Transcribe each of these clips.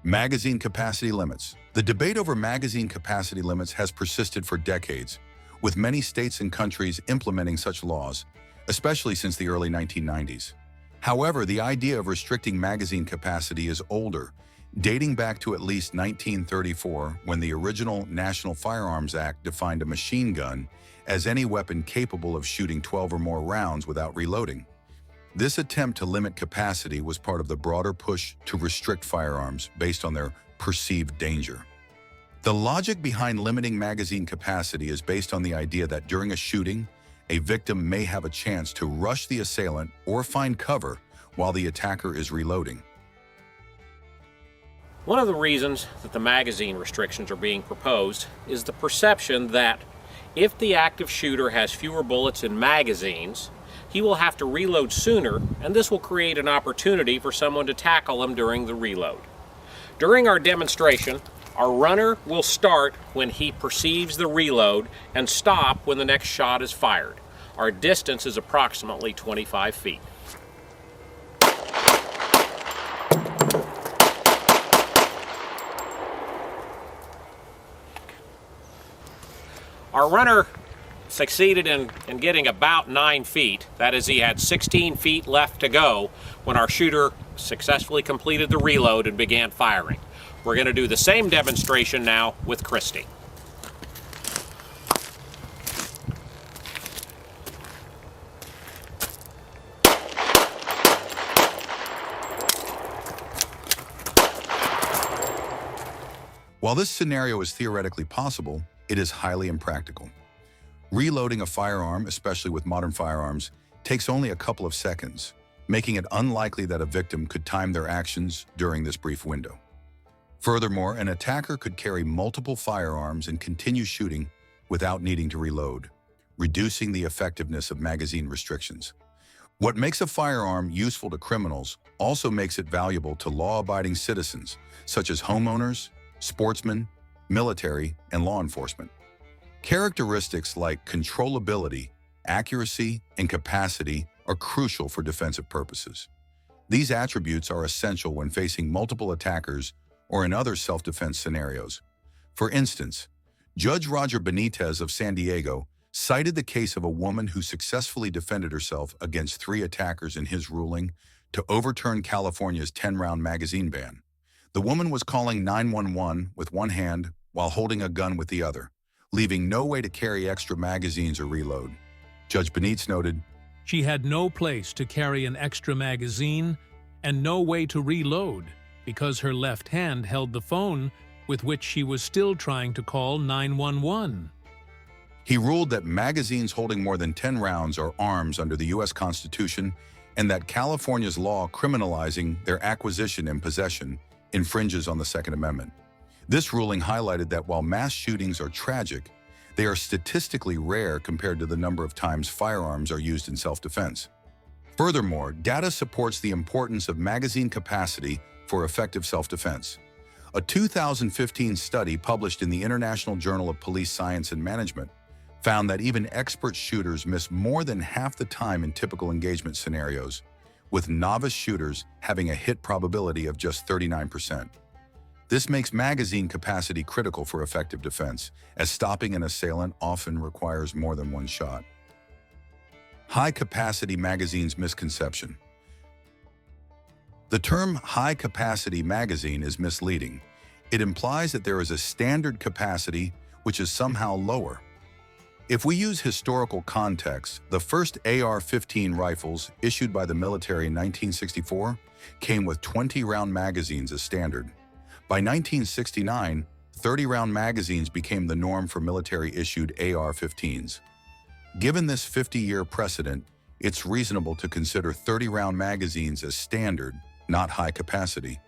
Magazine capacity limits. The debate over magazine capacity limits has persisted for decades, with many states and countries implementing such laws, especially since the early 1990s. However, the idea of restricting magazine capacity is older, dating back to at least 1934, when the original National Firearms Act defined a machine gun as any weapon capable of shooting 12 or more rounds without reloading. This attempt to limit capacity was part of the broader push to restrict firearms based on their perceived danger. The logic behind limiting magazine capacity is based on the idea that during a shooting, a victim may have a chance to rush the assailant or find cover while the attacker is reloading. One of the reasons that the magazine restrictions are being proposed is the perception that if the active shooter has fewer bullets in magazines, he will have to reload sooner, and this will create an opportunity for someone to tackle him during the reload. During our demonstration, our runner will start when he perceives the reload and stop when the next shot is fired. Our distance is approximately 25 feet. Our runner succeeded in getting about 9 feet. That is, he had 16 feet left to go when our shooter successfully completed the reload and began firing. We're going to do the same demonstration now with Christy. While this scenario is theoretically possible, it is highly impractical. Reloading a firearm, especially with modern firearms, takes only a couple of seconds, making it unlikely that a victim could time their actions during this brief window. Furthermore, an attacker could carry multiple firearms and continue shooting without needing to reload, reducing the effectiveness of magazine restrictions. What makes a firearm useful to criminals also makes it valuable to law-abiding citizens, such as homeowners, sportsmen, military, and law enforcement. Characteristics like controllability, accuracy, and capacity are crucial for defensive purposes. These attributes are essential when facing multiple attackers or in other self-defense scenarios. For instance, Judge Roger Benitez of San Diego cited the case of a woman who successfully defended herself against 3 attackers in his ruling to overturn California's 10-round magazine ban. The woman was calling 911 with one hand while holding a gun with the other, leaving no way to carry extra magazines or reload. Judge Benitez noted, "She had no place to carry an extra magazine and no way to reload because her left hand held the phone with which she was still trying to call 911. He ruled that magazines holding more than 10 rounds are arms under the U.S. Constitution and that California's law criminalizing their acquisition and possession infringes on the Second Amendment. This ruling highlighted that while mass shootings are tragic, they are statistically rare compared to the number of times firearms are used in self-defense. Furthermore, data supports the importance of magazine capacity for effective self-defense. A 2015 study published in the International Journal of Police Science and Management found that even expert shooters miss more than half the time in typical engagement scenarios, with novice shooters having a hit probability of just 39%. This makes magazine capacity critical for effective defense, as stopping an assailant often requires more than one shot. High-capacity magazines misconception. The term high-capacity magazine is misleading. It implies that there is a standard capacity which is somehow lower. If we use historical context, the first AR-15 rifles issued by the military in 1964 came with 20-round magazines as standard. By 1969, 30-round magazines became the norm for military-issued AR-15s. Given this 50-year precedent, it's reasonable to consider 30-round magazines as standard, not high capacity.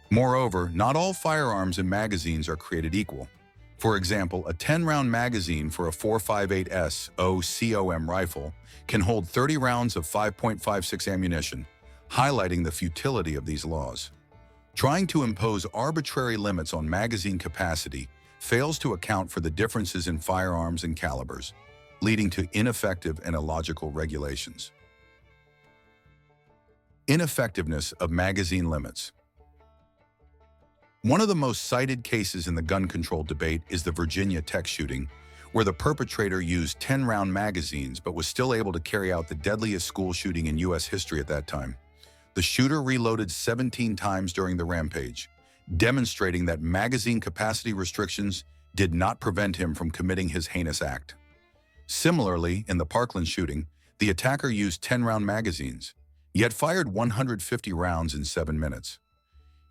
Moreover, not all firearms and magazines are created equal. For example, a 10-round magazine for a 4.58 SOCOM rifle can hold 30 rounds of 5.56 ammunition, highlighting the futility of these laws. Trying to impose arbitrary limits on magazine capacity fails to account for the differences in firearms and calibers, leading to ineffective and illogical regulations. Ineffectiveness of magazine limits. One of the most cited cases in the gun control debate is the Virginia Tech shooting, where the perpetrator used 10-round magazines but was still able to carry out the deadliest school shooting in U.S. history at that time. The shooter reloaded 17 times during the rampage, demonstrating that magazine capacity restrictions did not prevent him from committing his heinous act. Similarly, in the Parkland shooting, the attacker used 10-round magazines, yet fired 150 rounds in 7 minutes.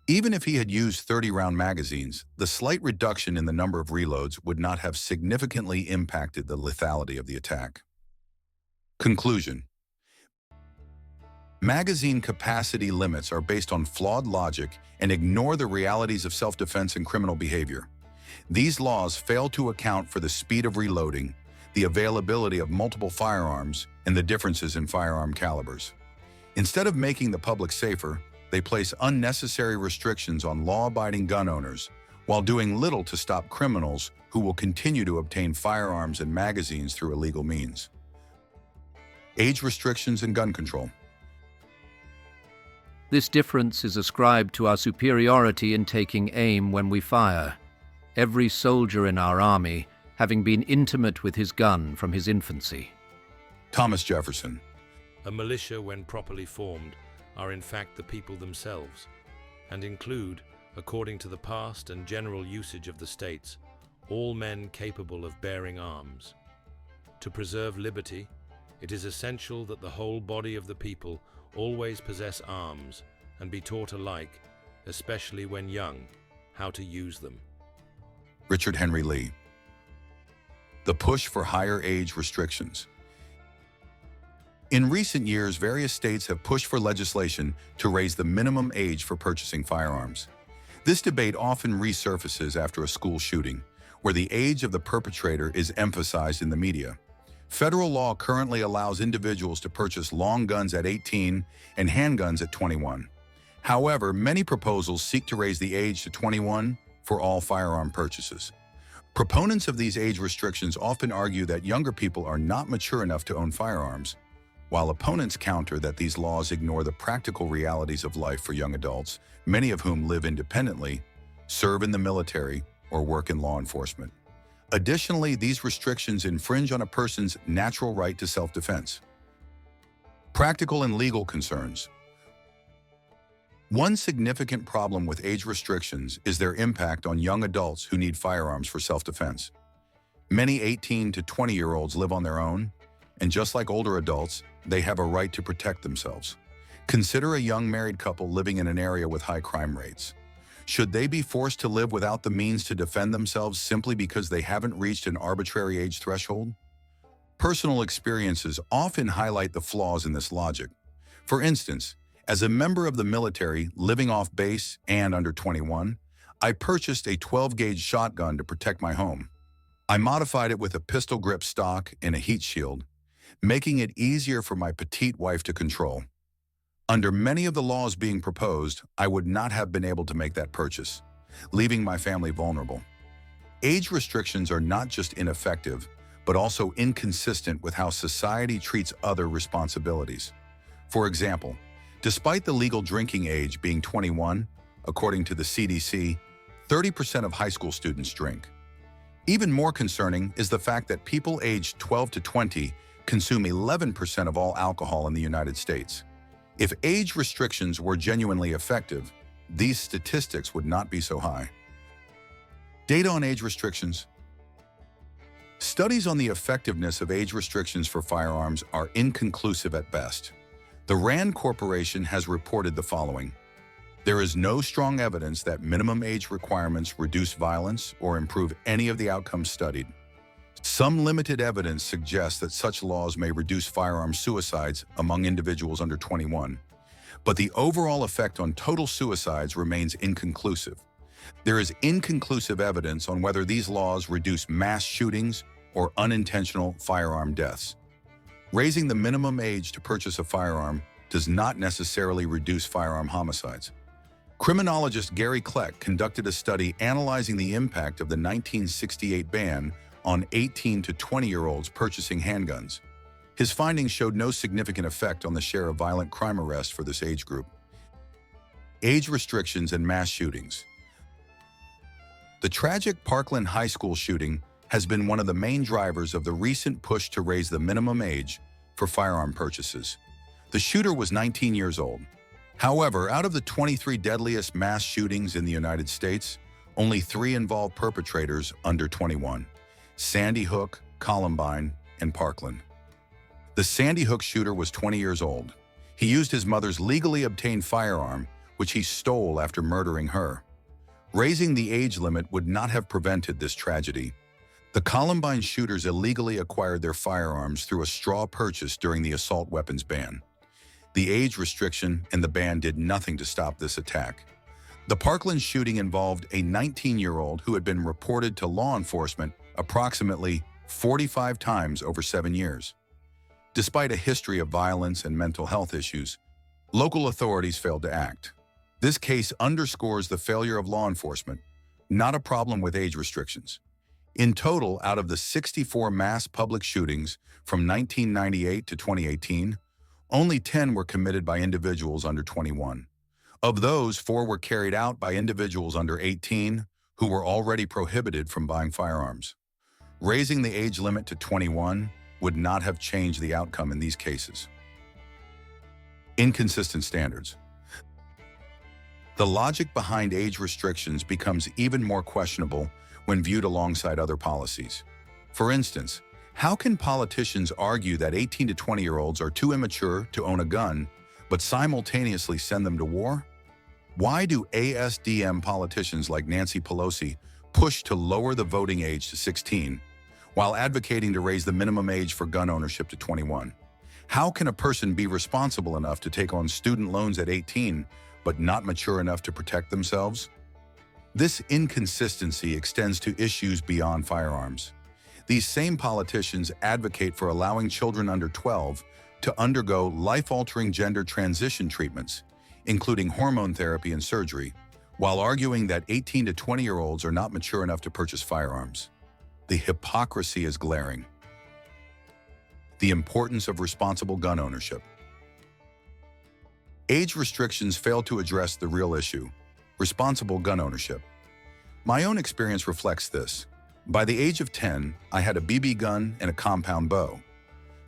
Even if he had used 30-round magazines, the slight reduction in the number of reloads would not have significantly impacted the lethality of the attack. Conclusion: magazine capacity limits are based on flawed logic and ignore the realities of self-defense and criminal behavior. These laws fail to account for the speed of reloading, the availability of multiple firearms, and the differences in firearm calibers. Instead of making the public safer, they place unnecessary restrictions on law-abiding gun owners while doing little to stop criminals who will continue to obtain firearms and magazines through illegal means. Age restrictions and gun control. This difference is ascribed to our superiority in taking aim when we fire. Every soldier in our army having been intimate with his gun from his infancy. Thomas Jefferson. A militia, when properly formed, are in fact the people themselves, and include, according to the past and general usage of the states, all men capable of bearing arms. To preserve liberty, it is essential that the whole body of the people always possess arms and be taught alike, especially when young, how to use them. Richard Henry Lee. The push for higher age restrictions. In recent years, various states have pushed for legislation to raise the minimum age for purchasing firearms. This debate often resurfaces after a school shooting, where the age of the perpetrator is emphasized in the media. Federal law currently allows individuals to purchase long guns at 18 and handguns at 21. However, many proposals seek to raise the age to 21 for all firearm purchases. Proponents of these age restrictions often argue that younger people are not mature enough to own firearms, while opponents counter that these laws ignore the practical realities of life for young adults, many of whom live independently, serve in the military, or work in law enforcement. Additionally, these restrictions infringe on a person's natural right to self-defense. Practical and legal concerns. One significant problem with age restrictions is their impact on young adults who need firearms for self-defense. Many 18 to 20-year-olds live on their own, and just like older adults, they have a right to protect themselves. Consider a young married couple living in an area with high crime rates. Should they be forced to live without the means to defend themselves simply because they haven't reached an arbitrary age threshold? Personal experiences often highlight the flaws in this logic. For instance, as a member of the military living off base and under 21, I purchased a 12-gauge shotgun to protect my home. I modified it with a pistol grip stock and a heat shield, making it easier for my petite wife to control. Under many of the laws being proposed, I would not have been able to make that purchase, leaving my family vulnerable. Age restrictions are not just ineffective, but also inconsistent with how society treats other responsibilities. For example, despite the legal drinking age being 21, according to the CDC, 30% of high school students drink. Even more concerning is the fact that people aged 12 to 20 consume 11% of all alcohol in the United States. If age restrictions were genuinely effective, these statistics would not be so high. Data on age restrictions. Studies on the effectiveness of age restrictions for firearms are inconclusive at best. The RAND Corporation has reported the following. There is no strong evidence that minimum age requirements reduce violence or improve any of the outcomes studied. Some limited evidence suggests that such laws may reduce firearm suicides among individuals under 21, but the overall effect on total suicides remains inconclusive. There is inconclusive evidence on whether these laws reduce mass shootings or unintentional firearm deaths. Raising the minimum age to purchase a firearm does not necessarily reduce firearm homicides. Criminologist Gary Kleck conducted a study analyzing the impact of the 1968 ban on 18 to 20-year-olds purchasing handguns. His findings showed no significant effect on the share of violent crime arrests for this age group. Age restrictions and mass shootings. The tragic Parkland High School shooting has been one of the main drivers of the recent push to raise the minimum age for firearm purchases. The shooter was 19 years old. However, out of the 23 deadliest mass shootings in the United States, only 3 involved perpetrators under 21: Sandy Hook, Columbine, and Parkland. The Sandy Hook shooter was 20 years old. He used his mother's legally obtained firearm, which he stole after murdering her. Raising the age limit would not have prevented this tragedy. The Columbine shooters illegally acquired their firearms through a straw purchase during the assault weapons ban. The age restriction and the ban did nothing to stop this attack. The Parkland shooting involved a 19-year-old who had been reported to law enforcement approximately 45 times over 7 years. Despite a history of violence and mental health issues, local authorities failed to act. This case underscores the failure of law enforcement, not a problem with age restrictions. In total, out of the 64 mass public shootings from 1998 to 2018, only 10 were committed by individuals under 21. Of those, 4 were carried out by individuals under 18 who were already prohibited from buying firearms. Raising the age limit to 21 would not have changed the outcome in these cases. Inconsistent standards. The logic behind age restrictions becomes even more questionable when viewed alongside other policies. For instance, how can politicians argue that 18 to 20-year-olds are too immature to own a gun, but simultaneously send them to war? Why do ASDM politicians like Nancy Pelosi push to lower the voting age to 16, while advocating to raise the minimum age for gun ownership to 21? How can a person be responsible enough to take on student loans at 18, but not mature enough to protect themselves? This inconsistency extends to issues beyond firearms. These same politicians advocate for allowing children under 12 to undergo life-altering gender transition treatments, including hormone therapy and surgery, while arguing that 18 to 20-year-olds are not mature enough to purchase firearms. The hypocrisy is glaring. The importance of responsible gun ownership. Age restrictions fail to address the real issue: responsible gun ownership. My own experience reflects this. By the age of 10, I had a BB gun and a compound bow.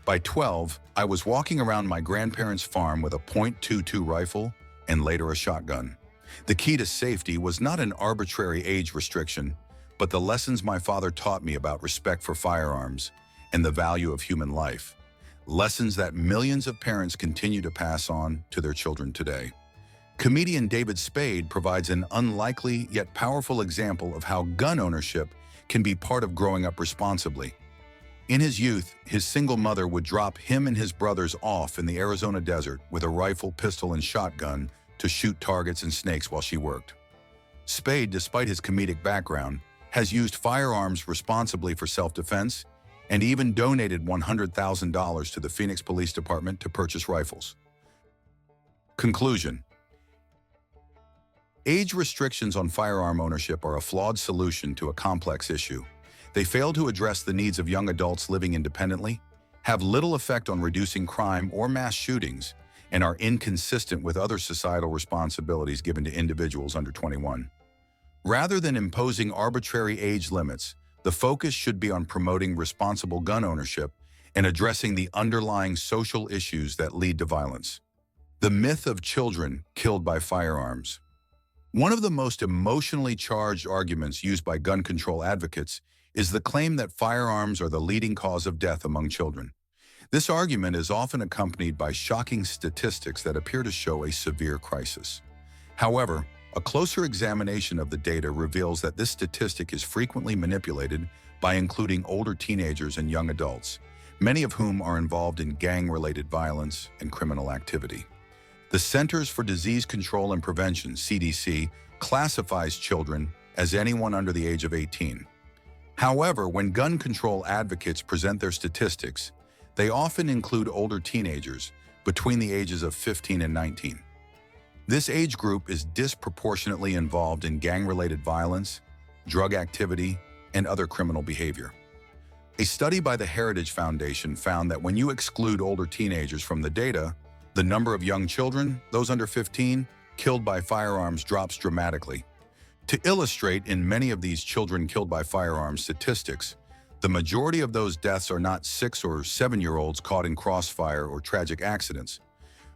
By 12, I was walking around my grandparents' farm with a .22 rifle and later a shotgun. The key to safety was not an arbitrary age restriction, but the lessons my father taught me about respect for firearms and the value of human life. Lessons that millions of parents continue to pass on to their children today. Comedian David Spade provides an unlikely yet powerful example of how gun ownership can be part of growing up responsibly. In his youth, his single mother would drop him and his brothers off in the Arizona desert with a rifle, pistol, and shotgun to shoot targets and snakes while she worked. Spade, despite his comedic background, has used firearms responsibly for self-defense and even donated $100,000 to the Phoenix Police Department to purchase rifles. Conclusion. Age restrictions on firearm ownership are a flawed solution to a complex issue. They fail to address the needs of young adults living independently, have little effect on reducing crime or mass shootings, and are inconsistent with other societal responsibilities given to individuals under 21. Rather than imposing arbitrary age limits, the focus should be on promoting responsible gun ownership and addressing the underlying social issues that lead to violence. The myth of children killed by firearms. One of the most emotionally charged arguments used by gun control advocates is the claim that firearms are the leading cause of death among children. This argument is often accompanied by shocking statistics that appear to show a severe crisis. However, a closer examination of the data reveals that this statistic is frequently manipulated by including older teenagers and young adults, many of whom are involved in gang-related violence and criminal activity. The Centers for Disease Control and Prevention, CDC, classifies children as anyone under the age of 18. However, when gun control advocates present their statistics, they often include older teenagers between the ages of 15 and 19. This age group is disproportionately involved in gang-related violence, drug activity, and other criminal behavior. A study by the Heritage Foundation found that when you exclude older teenagers from the data, the number of young children, those under 15, killed by firearms drops dramatically. To illustrate, in many of these children killed by firearms statistics, the majority of those deaths are not 6 or 7-year-olds caught in crossfire or tragic accidents,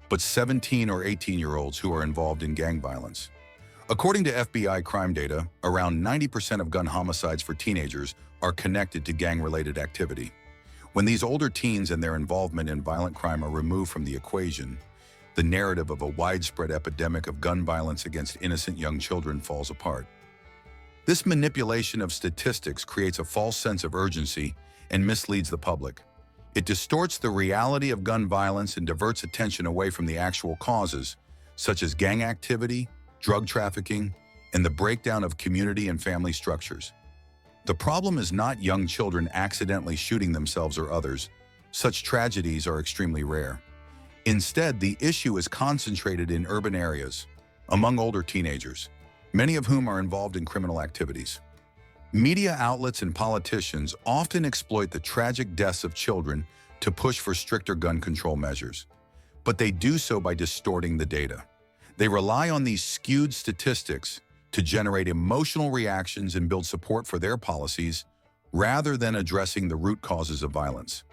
but 17 or 18-year-olds who are involved in gang violence. According to FBI crime data, around 90% of gun homicides for teenagers are connected to gang-related activity. When these older teens and their involvement in violent crime are removed from the equation, the narrative of a widespread epidemic of gun violence against innocent young children falls apart. This manipulation of statistics creates a false sense of urgency and misleads the public. It distorts the reality of gun violence and diverts attention away from the actual causes, such as gang activity, drug trafficking, and the breakdown of community and family structures. The problem is not young children accidentally shooting themselves or others. Such tragedies are extremely rare. Instead, the issue is concentrated in urban areas, among older teenagers, many of whom are involved in criminal activities. Media outlets and politicians often exploit the tragic deaths of children to push for stricter gun control measures, but they do so by distorting the data. They rely on these skewed statistics to generate emotional reactions and build support for their policies rather than addressing the root causes of violence.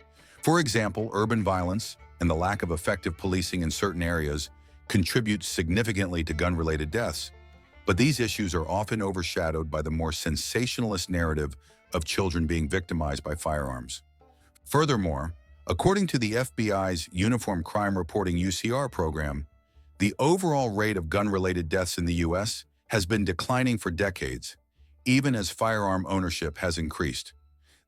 For example, urban violence and the lack of effective policing in certain areas contribute significantly to gun-related deaths, but these issues are often overshadowed by the more sensationalist narrative of children being victimized by firearms. Furthermore, according to the FBI's Uniform Crime Reporting UCR program, the overall rate of gun-related deaths in the U.S. has been declining for decades, even as firearm ownership has increased.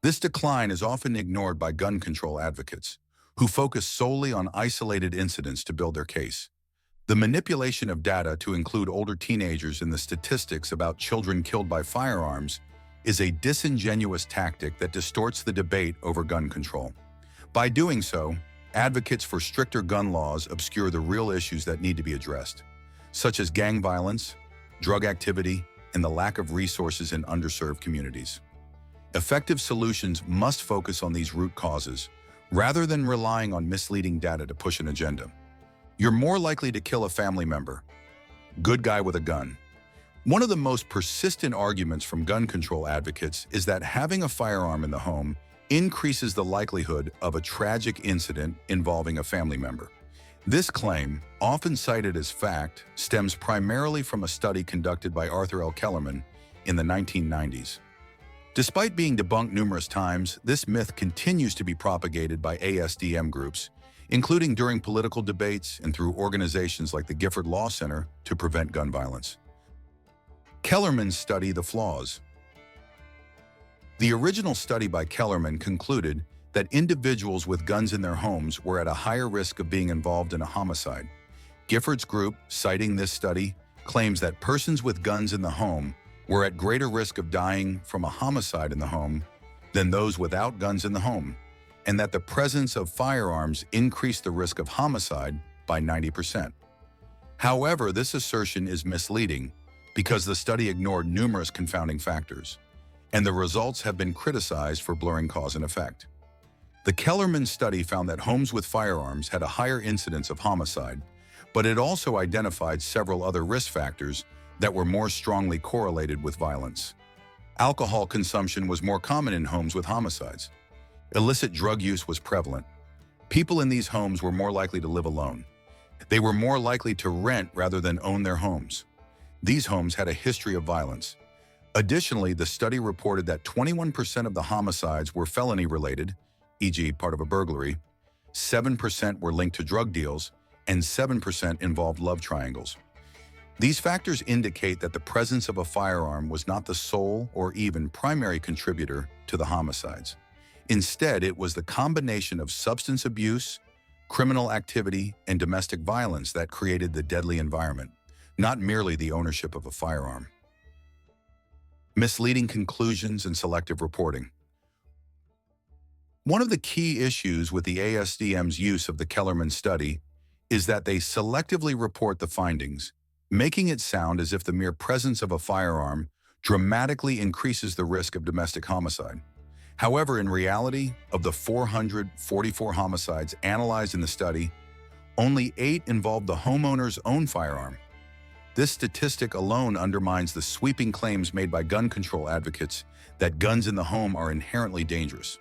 This decline is often ignored by gun control advocates, who focus solely on isolated incidents to build their case. The manipulation of data to include older teenagers in the statistics about children killed by firearms is a disingenuous tactic that distorts the debate over gun control. By doing so, advocates for stricter gun laws obscure the real issues that need to be addressed, such as gang violence, drug activity, and the lack of resources in underserved communities. Effective solutions must focus on these root causes, rather than relying on misleading data to push an agenda. You're more likely to kill a family member. Good guy with a gun. One of the most persistent arguments from gun control advocates is that having a firearm in the home increases the likelihood of a tragic incident involving a family member. This claim, often cited as fact, stems primarily from a study conducted by Arthur L. Kellerman in the 1990s. Despite being debunked numerous times, this myth continues to be propagated by ASDM groups, including during political debates and through organizations like the Gifford Law Center to prevent gun violence. Kellerman's study, The Flaws. The original study by Kellerman concluded that individuals with guns in their homes were at a higher risk of being involved in a homicide. Gifford's group, citing this study, claims that persons with guns in the home were at greater risk of dying from a homicide in the home than those without guns in the home, and that the presence of firearms increased the risk of homicide by 90%. However, this assertion is misleading because the study ignored numerous confounding factors, and the results have been criticized for blurring cause and effect. The Kellerman study found that homes with firearms had a higher incidence of homicide, but it also identified several other risk factors that were more strongly correlated with violence. Alcohol consumption was more common in homes with homicides. Illicit drug use was prevalent. People in these homes were more likely to live alone. They were more likely to rent rather than own their homes. These homes had a history of violence. Additionally, the study reported that 21% of the homicides were felony-related, e.g. part of a burglary, 7% were linked to drug deals, and 7% involved love triangles. These factors indicate that the presence of a firearm was not the sole or even primary contributor to the homicides. Instead, it was the combination of substance abuse, criminal activity, and domestic violence that created the deadly environment, not merely the ownership of a firearm. Misleading conclusions and selective reporting. One of the key issues with the ASDM's use of the Kellerman study is that they selectively report the findings, making it sound as if the mere presence of a firearm dramatically increases the risk of domestic homicide. However, in reality, of the 444 homicides analyzed in the study, only 8 involved the homeowner's own firearm. This statistic alone undermines the sweeping claims made by gun control advocates that guns in the home are inherently dangerous.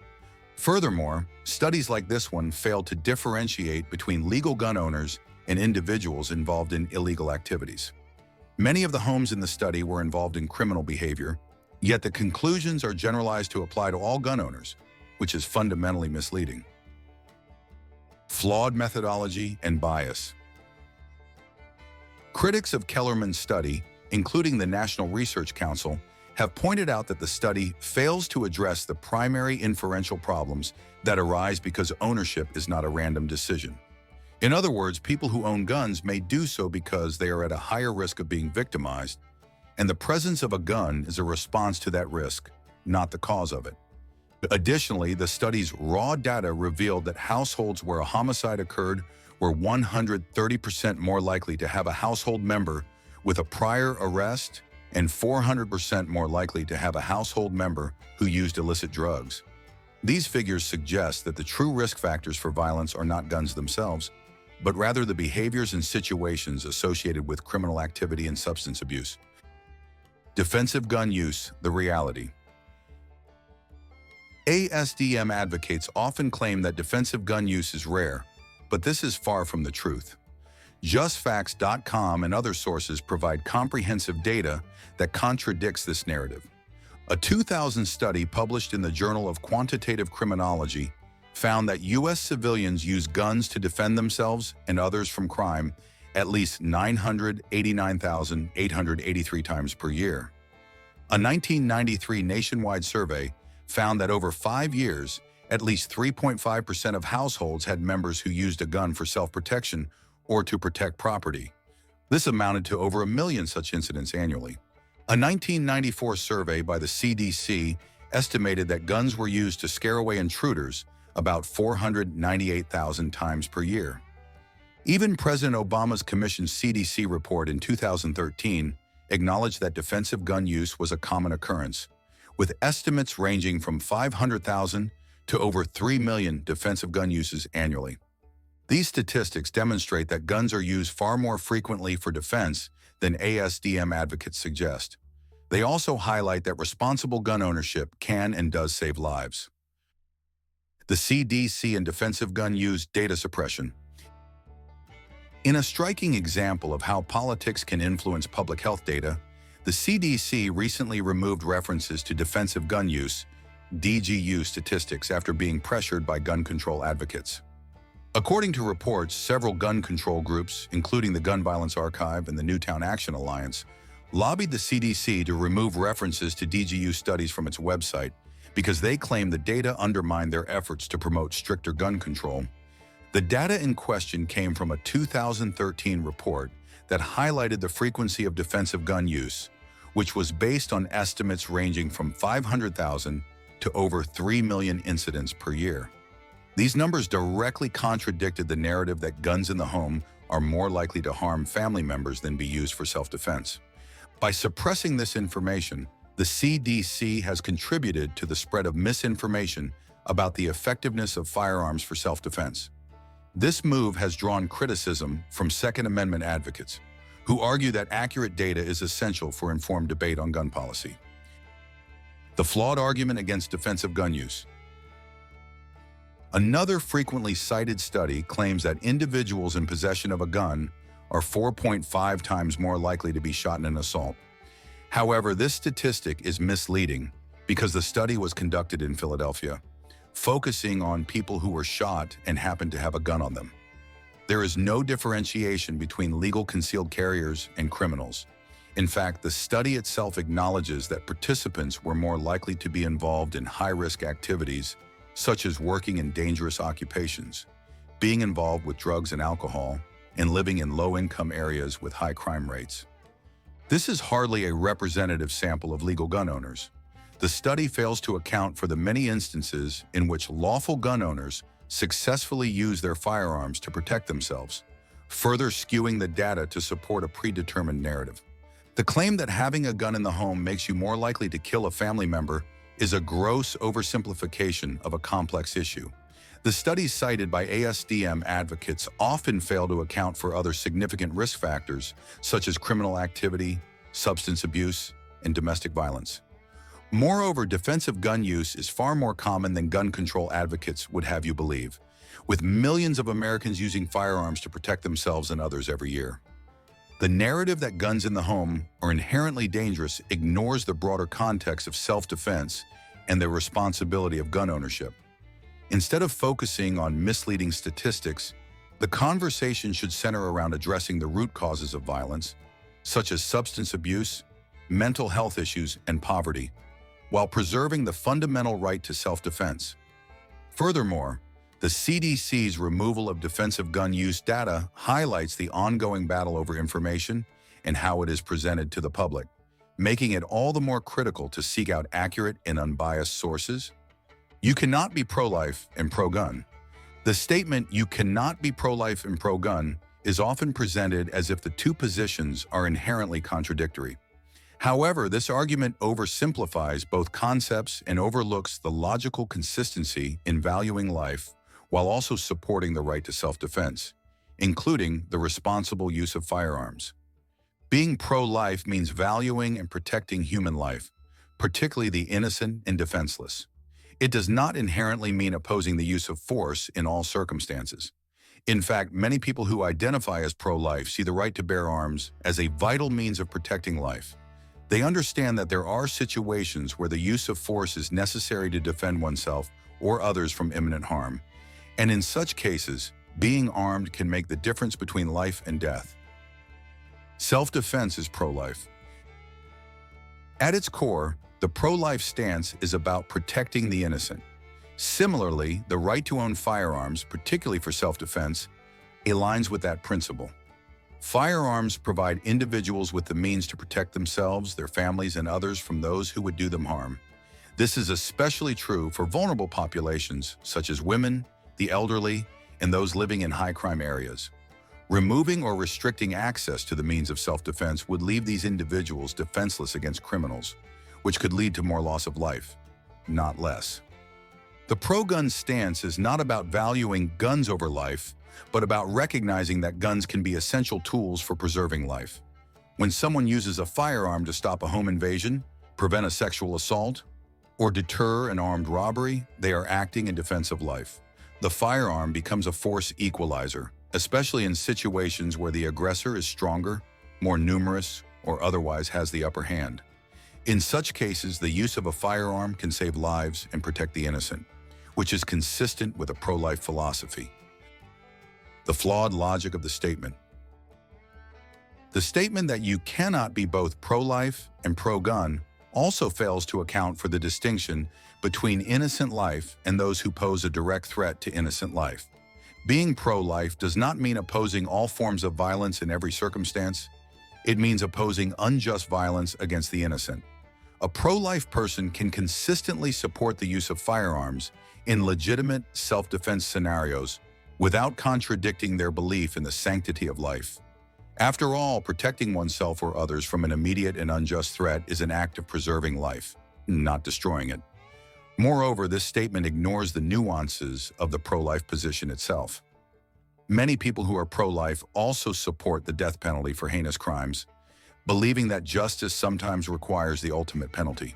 Furthermore, studies like this one fail to differentiate between legal gun owners and individuals involved in illegal activities. Many of the homes in the study were involved in criminal behavior, yet the conclusions are generalized to apply to all gun owners, which is fundamentally misleading. Flawed methodology and bias. Critics of Kellerman's study, including the National Research Council, have pointed out that the study fails to address the primary inferential problems that arise because ownership is not a random decision. In other words, people who own guns may do so because they are at a higher risk of being victimized, and the presence of a gun is a response to that risk, not the cause of it. Additionally, the study's raw data revealed that households where a homicide occurred were 130% more likely to have a household member with a prior arrest and 400% more likely to have a household member who used illicit drugs. These figures suggest that the true risk factors for violence are not guns themselves, but rather the behaviors and situations associated with criminal activity and substance abuse. Defensive gun use, the reality. ASDM advocates often claim that defensive gun use is rare, but this is far from the truth. JustFacts.com and other sources provide comprehensive data that contradicts this narrative. A 2000 study published in the Journal of Quantitative Criminology found that U.S. civilians use guns to defend themselves and others from crime at least 989,883 times per year. A 1993 nationwide survey found that over 5 years, at least 3.5% of households had members who used a gun for self-protection or to protect property. This amounted to over 1 million such incidents annually. A 1994 survey by the CDC estimated that guns were used to scare away intruders about 498,000 times per year. Even President Obama's commissioned CDC report in 2013 acknowledged that defensive gun use was a common occurrence, with estimates ranging from 500,000 to over 3 million defensive gun uses annually. These statistics demonstrate that guns are used far more frequently for defense than ASDM advocates suggest. They also highlight that responsible gun ownership can and does save lives. The CDC and defensive gun use data suppression. In a striking example of how politics can influence public health data, the CDC recently removed references to defensive gun use, DGU statistics after being pressured by gun control advocates. According to reports, several gun control groups, including the Gun Violence Archive and the Newtown Action Alliance, lobbied the CDC to remove references to DGU studies from its website because they claim the data undermined their efforts to promote stricter gun control. The data in question came from a 2013 report that highlighted the frequency of defensive gun use, which was based on estimates ranging from 500,000 to over 3 million incidents per year. These numbers directly contradicted the narrative that guns in the home are more likely to harm family members than be used for self-defense. By suppressing this information, the CDC has contributed to the spread of misinformation about the effectiveness of firearms for self-defense. This move has drawn criticism from Second Amendment advocates, who argue that accurate data is essential for informed debate on gun policy. The flawed argument against defensive gun use. Another frequently cited study claims that individuals in possession of a gun are 4.5 times more likely to be shot in an assault. However, this statistic is misleading because the study was conducted in Philadelphia, focusing on people who were shot and happened to have a gun on them. There is no differentiation between legal concealed carriers and criminals. In fact, the study itself acknowledges that participants were more likely to be involved in high-risk activities, such as working in dangerous occupations, being involved with drugs and alcohol, and living in low-income areas with high crime rates. This is hardly a representative sample of legal gun owners. The study fails to account for the many instances in which lawful gun owners successfully use their firearms to protect themselves, further skewing the data to support a predetermined narrative. The claim that having a gun in the home makes you more likely to kill a family member is a gross oversimplification of a complex issue. The studies cited by ASDM advocates often fail to account for other significant risk factors, such as criminal activity, substance abuse, and domestic violence. Moreover, defensive gun use is far more common than gun control advocates would have you believe, with millions of Americans using firearms to protect themselves and others every year. The narrative that guns in the home are inherently dangerous ignores the broader context of self-defense and the responsibility of gun ownership. Instead of focusing on misleading statistics, the conversation should center around addressing the root causes of violence, such as substance abuse, mental health issues, and poverty, while preserving the fundamental right to self-defense. Furthermore, the CDC's removal of defensive gun use data highlights the ongoing battle over information and how it is presented to the public, making it all the more critical to seek out accurate and unbiased sources. You cannot be pro-life and pro-gun. The statement, "you cannot be pro-life and pro-gun," is often presented as if the two positions are inherently contradictory. However, this argument oversimplifies both concepts and overlooks the logical consistency in valuing life while also supporting the right to self-defense, including the responsible use of firearms. Being pro-life means valuing and protecting human life, particularly the innocent and defenseless. It does not inherently mean opposing the use of force in all circumstances. In fact, many people who identify as pro-life see the right to bear arms as a vital means of protecting life. They understand that there are situations where the use of force is necessary to defend oneself or others from imminent harm, and in such cases, being armed can make the difference between life and death. Self-defense is pro-life. At its core, the pro-life stance is about protecting the innocent. Similarly, the right to own firearms, particularly for self-defense, aligns with that principle. Firearms provide individuals with the means to protect themselves, their families, and others from those who would do them harm. This is especially true for vulnerable populations such as women, the elderly, and those living in high-crime areas. Removing or restricting access to the means of self-defense would leave these individuals defenseless against criminals, which could lead to more loss of life, not less. The pro-gun stance is not about valuing guns over life, but about recognizing that guns can be essential tools for preserving life. When someone uses a firearm to stop a home invasion, prevent a sexual assault, or deter an armed robbery, they are acting in defense of life. The firearm becomes a force equalizer, especially in situations where the aggressor is stronger, more numerous, or otherwise has the upper hand. In such cases, the use of a firearm can save lives and protect the innocent, which is consistent with a pro-life philosophy. The flawed logic of the statement. The statement that you cannot be both pro-life and pro-gun also fails to account for the distinction between innocent life and those who pose a direct threat to innocent life. Being pro-life does not mean opposing all forms of violence in every circumstance. It means opposing unjust violence against the innocent. A pro-life person can consistently support the use of firearms in legitimate self-defense scenarios without contradicting their belief in the sanctity of life. After all, protecting oneself or others from an immediate and unjust threat is an act of preserving life, not destroying it. Moreover, this statement ignores the nuances of the pro-life position itself. Many people who are pro-life also support the death penalty for heinous crimes, believing that justice sometimes requires the ultimate penalty.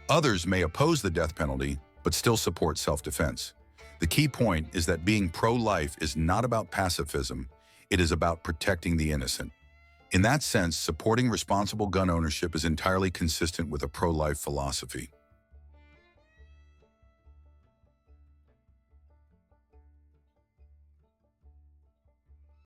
Others may oppose the death penalty, but still support self-defense. The key point is that being pro-life is not about pacifism, it is about protecting the innocent. In that sense, supporting responsible gun ownership is entirely consistent with a pro-life philosophy.